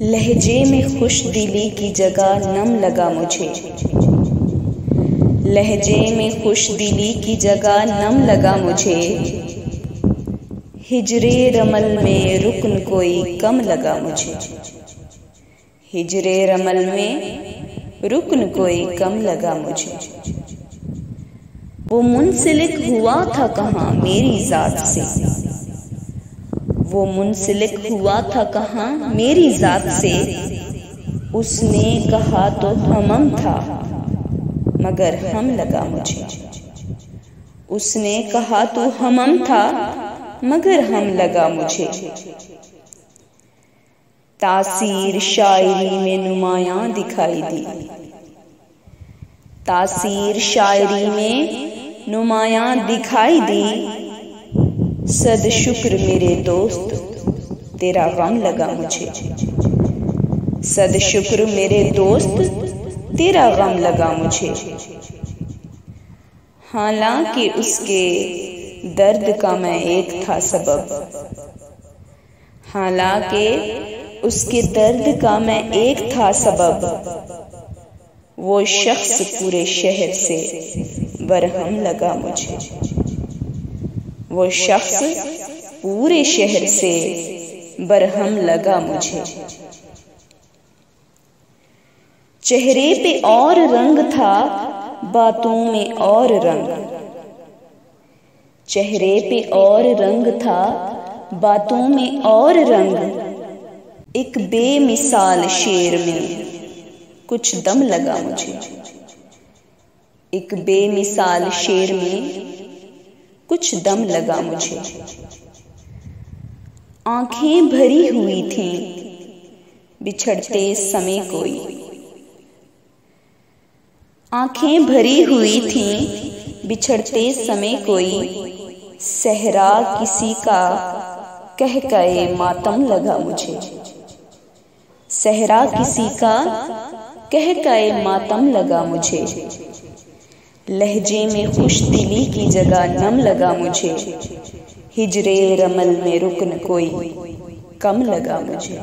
लहजे में खुश दिली की जगह नम लगा मुझे। लहजे में खुश दिली की जगह नम लगा मुझे। हिजरे रमल में रुकन कोई कम लगा मुझे। हिजरे रमल में रुकन कोई कम लगा मुझे। वो मुंसलिक हुआ था कहाँ मेरी ज़ात से। वो मुंसलिक हुआ था कहाँ मेरी ज़ात से। उसने कहा तो हमम था मगर हम लगा मुझे। उसने कहा तो हमम था मगर हम लगा मुझे। तासीर शायरी में नुमायां दिखाई दी। तासीर शायरी में नुमायां दिखाई दी। सद शुक्र मेरे दोस्त तेरा गम लगा मुझे। सद शुक्र मेरे दोस्त तेरा गम लगा मुझे। हालांकि उसके दर्द का मैं एक था सबब। हालांकि उसके दर्द का मैं एक था सबब। वो शख्स पूरे शहर से बरहम लगा मुझे। वो शख्स पूरे शहर से बरहम लगा मुझे। चेहरे पे और रंग था बातों में और रंग। चेहरे पे और रंग था बातों में और रंग। एक बेमिसाल शेर में कुछ दम लगा मुझे। एक बेमिसाल शेर में कुछ दम लगा मुझे। आंखें भरी हुई थीं बिछड़ते समय कोई। आंखें भरी हुई थीं बिछड़ते समय कोई। सहरा किसी का कहकाए मातम लगा मुझे। सहरा किसी का कहकाए मातम लगा मुझे। लहजे में खुश दिली की जगह नम लगा मुझे। हिजरे रमल में रुकन कोई कम लगा मुझे।